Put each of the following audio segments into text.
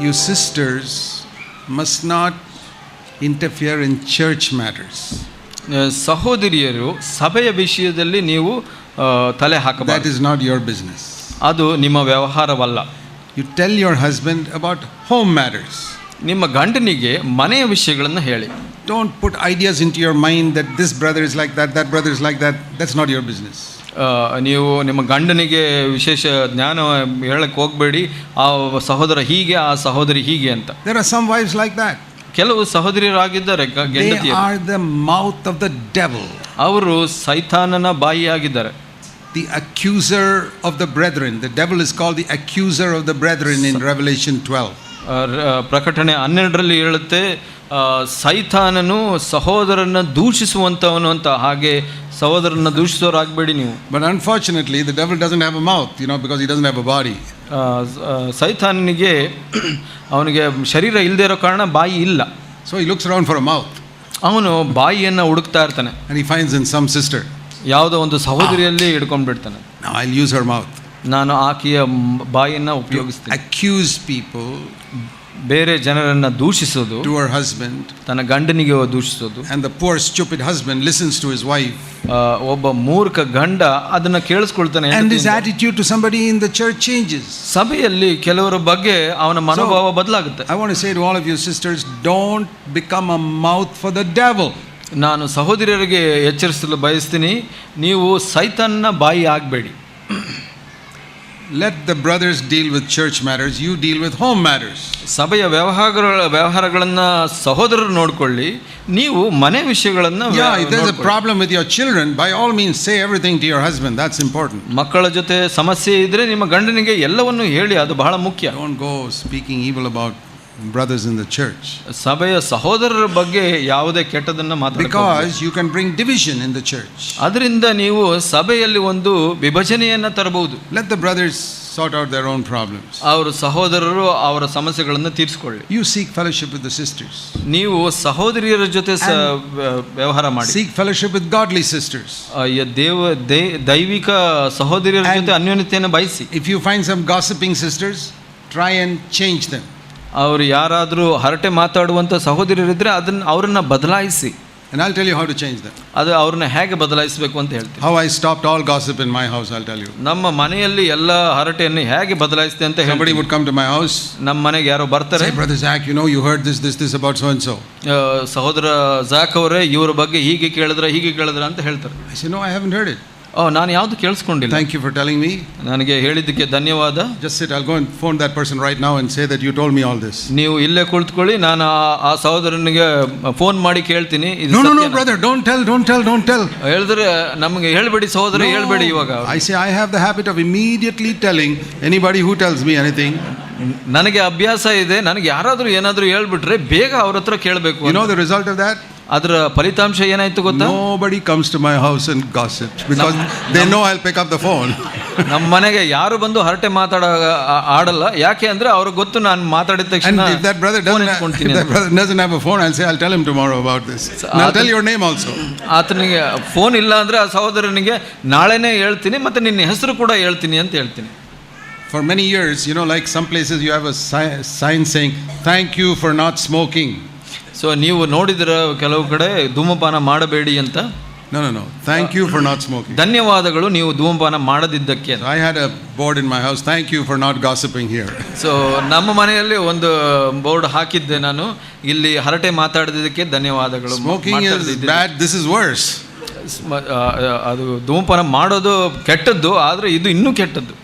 you sisters must not interfere in church matters. ಸಹೋದರಿಯರು ಸಭೆಯ ವಿಷಯದಲ್ಲಿ ನೀವು ತಲೆ ಹಾಕಬಾರದು. That is not your business. ಅದು ನಿಮ್ಮ ವ್ಯವಹಾರವಲ್ಲ. You tell your husband about home matters. ನಿಮ್ಮ ಗಂಡನಿಗೆ ಮನೆಯ ವಿಷಯಗಳನ್ನು ಹೇಳಿ. Don't put ideas into your mind that this brother is like that, that brother is like that. That's not your business. ನೀವು ನಿಮ್ಮ ಗಂಡನಿಗೆ ವಿಶೇಷ ಜ್ಞಾನ ಹೇಳಕ್ಕೆ ಹೋಗಬೇಡಿ, ಆ ಸಹೋದರ ಹೀಗೆ, ಆ ಸಹೋದರಿ ಹೀಗೆ ಅಂತ. There are some wives like that. ಕೆಲವು ಸಹೋದರಿಯರಾಗಿದ್ದಾರೆ They are the mouth of the devil. ಅವರು ಸೈತಾನನ ಬಾಯಿಯಾಗಿದ್ದಾರೆ. The accuser of the brethren. The devil is called the accuser of the brethren in Revelation 12. ಪ್ರಕಟಣೆ 12ರಲ್ಲಿ ಹೇಳುತ್ತೆ, ಸೈತಾನನು ಸಹೋದರನ ದೂಷಿಸುವಂತವನು ಅಂತ. ಹಾಗೆ ಸಹೋದರನ ದೂಷಿಸೋರಾಗಬೇಡಿ ನೀವು. But unfortunately the devil doesn't have a mouth, because he doesn't have a body. ಸೈತಾನನಿಗೆ ಅವನಿಗೆ ಶರೀರ ಇಲ್ಲದೆ ಇರೋ ಕಾರಣ ಬಾಯಿ ಇಲ್ಲ. So he looks around for a mouth. ಅವನು ಬಾಯಿಯನ್ನು ಹುಡುಕ್ತಾ ಇರ್ತಾನೆ. And he finds in some sister. ಯಾವುದೋ ಒಂದು ಸಹೋದರಿಯಲ್ಲಿ ಹಿಡ್ಕೊಂಡ್ಬಿಡ್ತಾನೆ. Now I'll use her mouth. ನಾನು ಆಕೆಯ ಬಾಯಿಯನ್ನು ಉಪಯೋಗಿಸ್ತೀನಿ. Accuse people. ಬೇರೆ ಜನರನ್ನು ದೂಷಿಸೋದು. To her husband. ತನ್ನ ಗಂಡನಿಗೆ ದೂಷಿಸೋದು. And the poor stupid husband listens to his wife. ಒಬ್ಬ ಮೂರ್ಖ ಗಂಡ ಅದನ್ನ ಕೇಳಿಸ್ಕೊಳ್ತಾನೆ. And his attitude to somebody in the church changes. ಸಭೆಯಲ್ಲಿ ಕೆಲವರ ಬಗ್ಗೆ ಅವನ ಮನೋಭಾವ ಬದಲಾಗುತ್ತೆ. I want to say to all of you sisters, don't become a mouth for the devil. ನಾನು ಸಹೋದರಿಯರಿಗೆ ಎಚ್ಚರಿಸಲು ಬಯಸ್ತೀನಿ, ನೀವು ಸೈತಾನನ ಬಾಯಿ ಆಗಬೇಡಿ. Let the brothers deal with church matters, you deal with home matters. ಸಭೆಯ ವ್ಯವಹಾರಗಳನ್ನು ಸಹೋದರರು ನೋಡಿಕೊಳ್ಳಿ, ನೀವು ಮನೆ ವಿಷಯಗಳನ್ನು. Yeah, if there's a problem with your children, by all means say everything to your husband. That's important. ಮಕ್ಕಳ ಜೊತೆ ಸಮಸ್ಯೆ ಇದ್ರೆ ನಿಮ್ಮ ಗಂಡನಿಗೆ ಎಲ್ಲವನ್ನು ಹೇಳಿ, ಅದು ಬಹಳ ಮುಖ್ಯ. Don't go speaking evil about brothers in the church. ಸಭೆಯ ಸಹೋದರರ ಬಗ್ಗೆ ಯಾವುದೇ ಕೆಟ್ಟದನ್ನ ಮಾತಾಡಬೇಡಿ. Because you can bring division in the church. ಅದರಿಂದ ನೀವು ಸಭೆಯಲ್ಲಿ ಒಂದು ವಿಭಜನೆಯನ್ನು ತರಬಹುದು. Let the brothers sort out their own problems. ಅವರು ಸಹೋದರರು ಅವರ ಸಮಸ್ಯೆಗಳನ್ನು ತೀರಿಸಿಕೊಳ್ಳಿ. You seek fellowship with the sisters. ನೀವು ಸಹೋದರಿಯರ ಜೊತೆ ವ್ಯವಹಾರ ಮಾಡಿ. Seek fellowship with godly sisters. ದೈವಿಕ ಸಹೋದರಿಯರ ಜೊತೆ ಅನ್ಯೋನ್ಯತೆಯನ್ನು ಬಯಸಿ. If you find some gossiping sisters, try and change them. ಅವರು ಯಾರಾದರೂ ಹರಟೆ ಮಾತಾಡುವಂಥ ಸಹೋದರಿಯರಿದ್ರೆ ಅವರನ್ನ ಬದಲಾಯಿಸಿ. And I'll tell you how to change them. ಅದು ಅವ್ರನ್ನ ಹೇಗೆ ಬದಲಾಯಿಸಬೇಕು ಅಂತ ಹೇಳ್ತೀನಿ. How I stopped all gossip in my house, I'll tell you. ನಮ್ಮ ಮನೆಯಲ್ಲಿ ಎಲ್ಲ ಹರಟೆಯನ್ನು ಹೇಗೆ ಬದಲಾಯಿಸಿದೆ ಅಂತ ಹೇಳ್ತೀನಿ. Somebody would come to my house. ನಮ್ಮ ಮನೆಗೆ ಯಾರೋ ಬರ್ತಾರೆ. Say, brother Zach, you heard this about so and so. ಸಹೋದರ ಜಾಕ್ ಅವರೇ, ಇವರ ಬಗ್ಗೆ ಹೀಗೆ ಕೇಳಿದ್ರ ಅಂತ ಹೇಳ್ತಾರೆ. I say, no, I haven't heard it. ನಾನು ಯಾವುದು ಕೇಳಿಸ್ಕೊಂಡಿಲ್ಲ. Thank you for telling me. ನನಗೆ ಹೇಳಿದ್ದಕ್ಕೆ ಧನ್ಯವಾದ. Just sit, I'll go and phone that person right now and say that you told me all this. ನೀವು ಇಲ್ಲೇ ಕುಳಿತುಕೊಳ್ಳಿ, ನಾನು ಆ ಸಹೋದರನಿಗೆ ಫೋನ್ ಮಾಡಿ ಕೇಳ್ತೀನಿ. No brother, don't tell. ಹೇಳಿದ್ರೆ ನಮಗೆ ಹೇಳ್ಬೇಡಿ ಸಹೋದರ, ಹೇಳ್ಬೇಡಿ ಇವಾಗ. I say I have the habit of immediately telling anybody who tells me anything. ನನಗೆ ಅಭ್ಯಾಸ ಇದೆ, ನನಗೆ ಯಾರಾದರೂ ಏನಾದರೂ ಹೇಳ್ಬಿಟ್ರೆ ಬೇಗ ಅವ್ರ ಹತ್ರ ಕೇಳಬೇಕು. You know the result of that? ಅದರ ಫಲಿತಾಂಶ ಏನಾಯ್ತು ಗೊತ್ತಾ? Nobody comes to my house and gossips because they know I'll pick up the phone. ನಮ್ಮ ಮನೆಗೆ ಯಾರು ಬಂದು ಹರಟೆ ಆಡಲ್ಲ. ಯಾಕೆ ಅಂದ್ರೆ ಅವ್ರಿಗೆ ಗೊತ್ತು ನಾನು ಮಾತಾಡಿದ ತಕ್ಷಣ. And if that brother doesn't have a phone, I'll say I'll tell him tomorrow about this. And I'll tell your name also. ಆತನಿಗೆ ಫೋನ್ ಇಲ್ಲ ಅಂದ್ರೆ ಆ ಸಹೋದರನಿಗೆ ನಾಳೆನೇ ಹೇಳ್ತೀನಿ, ಮತ್ತೆ ನಿನ್ನ ಹೆಸರು ಕೂಡ ಹೇಳ್ತೀನಿ ಅಂತ ಹೇಳ್ತೀನಿ. For many years, like some places you have a sign saying thank you for not smoking. So ನೀವು ನೋಡಿದ್ರ ಕೆಲವು ಕಡೆ ಧೂಮಪಾನ ಮಾಡಬೇಡಿ ಅಂತ. No. Thank you for not smoking. ಧನ್ಯವಾದಗಳು ನೀವು ಧೂಮಪಾನ ಮಾಡದಿದ್ದಕ್ಕೆ. I had a board in my house. Thank you for not gossiping here. So ನಮ್ಮ ಮನೆಯಲ್ಲಿ ಒಂದು ಬೋರ್ಡ್ ಹಾಕಿದ್ದೆ ನಾನು, ಇಲ್ಲಿ ಹರಟೆ ಮಾತಾಡದಿದ್ದಕ್ಕೆ ಧನ್ಯವಾದಗಳು. Smoking is bad, this is worse. ಅದು ಧೂಮಪಾನ ಮಾಡೋದು ಕೆಟ್ಟದ್ದು, ಆದರೆ ಇದು ಇನ್ನೂ ಕೆಟ್ಟದ್ದು.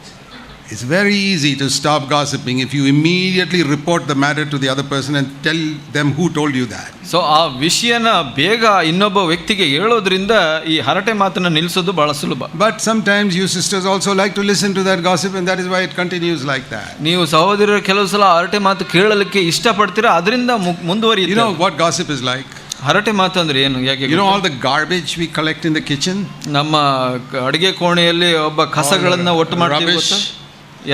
It's very easy to stop gossiping if you immediately report the matter to the other person and tell them who told you that. So ಆ ವಿಷಯನ ಬೇಗ ಇನ್ನೊಬ್ಬ ವ್ಯಕ್ತಿಗೆ ಹೇಳೋದ್ರಿಂದ ಈ ಹರಟೆ ಮಾತನ್ನ ನಿಲ್ಲಿಸೋದು ಬಹಳ ಸುಲಭ. But sometimes you sisters also like to listen to that gossip and that is why it continues like that. ನೀವು ಸಹೋದರರು ಕೆಲವು ಸಲ ಹರಟೆ ಮಾತು ಕೇಳಲಿಕ್ಕೆ ಇಷ್ಟಪಡ್ತೀರಾ, ಅದರಿಂದ ಮುಂದುವರಿಯುತ್ತೆ. You know what gossip is like? ಹರಟೆ ಮಾತು ಅಂದ್ರೆ ಏನು? ಯಾಕೆ? all the garbage we collect in the kitchen. ನಮ್ಮ ಅಡಿಗೆ ಕೋಣೆಯಲ್ಲಿ ಒಬ್ಬ ಕಸಗಳನ್ನ ಒಟ್ಟು ಮಾಡ್ತೀವಿ ಗೊತ್ತಾ?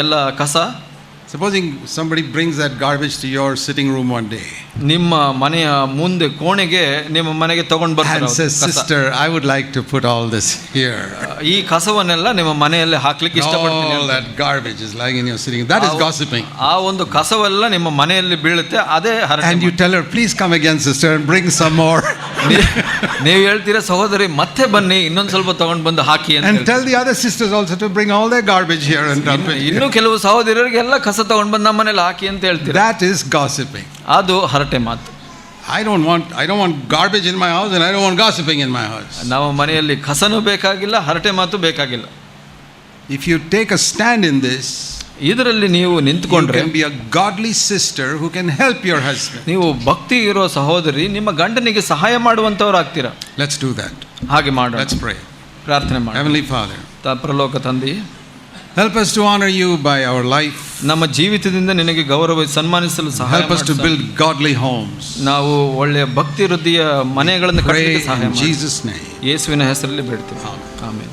ಎಲ್ಲ ಕಸ. Supposing somebody brings that garbage to your sitting room one day ನಿಮ್ಮ ಮನೆಯ ಮುಂದೆ ಕೋಣೆಗೆ ನಿಮ್ಮ ಮನೆಗೆ ತಗೊಂಡು ಬರ್ತಾರೆ and says, "Sister, I would like to put all this here." ಈ ಕಸವನ್ನೆಲ್ಲ ನಿಮ್ಮ ಮನೆಯಲ್ಲಿ ಹಾಕ್ಲಿಕ್ಕೆ ಇಷ್ಟಪಡ್ತೀನಿ All that garbage is lying in your sitting room. That is gossiping. ಆ ಒಂದು ಕಸವೆಲ್ಲ ನಿಮ್ಮ ಮನೆಯಲ್ಲಿ ಬೀಳುತ್ತೆ, ಅದೇ ಹರಟೆ. And you tell her, "Please come again, sister, and bring some more." ನೀವು ಹೇಳ್ತೀರಾ, ಸಹೋದರಿ ಮತ್ತೆ ಬನ್ನಿ, ಇನ್ನೊಂದು ಸ್ವಲ್ಪ ತಗೊಂಡು ಬಂದು ಹಾಕಿ ಅಂತ. And tell the other sisters also to bring all their garbage here and dump it. ಇನ್ನು ಕೆಲವು ಸಹೋದರರಿಗೆ ಎಲ್ಲ ಕಸ ತಗೊಂಡು ಬಂದು ನಮ್ಮ ಮನೇಲಿ ಹಾಕಿ ಅಂತ ಹೇಳ್ತೀರಾ. That is gossiping. ಅದು ಹರಟೆ ಮಾತು. I don't want garbage in my house, and I don't want gossiping in my house. ನಮ್ಮ ಮನೆಯಲ್ಲಿ ಕಸನೂ ಬೇಕಾಗಿಲ್ಲ, ಹರಟೆ ಮಾತು ಬೇಕಾಗಿಲ್ಲ. If you take a stand in this, ಇದರಲ್ಲಿ ನೀವು you ನಿಂತ್ಕೊಂಡ್ರೆ can be a godly sister who can help your husband. ನೀವು ಭಕ್ತಿ ಇರೋ ಸಹೋದರಿ ನಿಮ್ಮ ಗಂಡನಿಗೆ ಸಹಾಯ ಮಾಡುವಂತವ್ರು ಆಗ್ತೀರಾ. Let's do that. ಹಾಗೆ ಮಾಡೋಣ. Let's pray. ಪ್ರಾರ್ಥನೆ ಮಾಡಿ. Heavenly Father, ಪರಲೋಕ ತಂದೆ, help us to honor you by our life. ನಮ್ಮ ಜೀವಿತದಿಂದ ನಿನಗೆ ಗೌರವ ಸನ್ಮಾನಿಸಲು ಸಹಾಯ Help us to build godly homes. ನಾವು ಒಳ್ಳೆಯ ಭಕ್ತಿ ವೃದ್ಧಿಯ ಮನೆಗಳನ್ನು ಕಟ್ಟಲಿಕ್ಕೆ ಸಹಾಯ In ಮಾಡಿ. Jesus' name. ಯೇಸುವಿನ ಹೆಸರಲ್ಲಿ ಬೇಡ್ತೀವಿ. ಆಮೆನ್.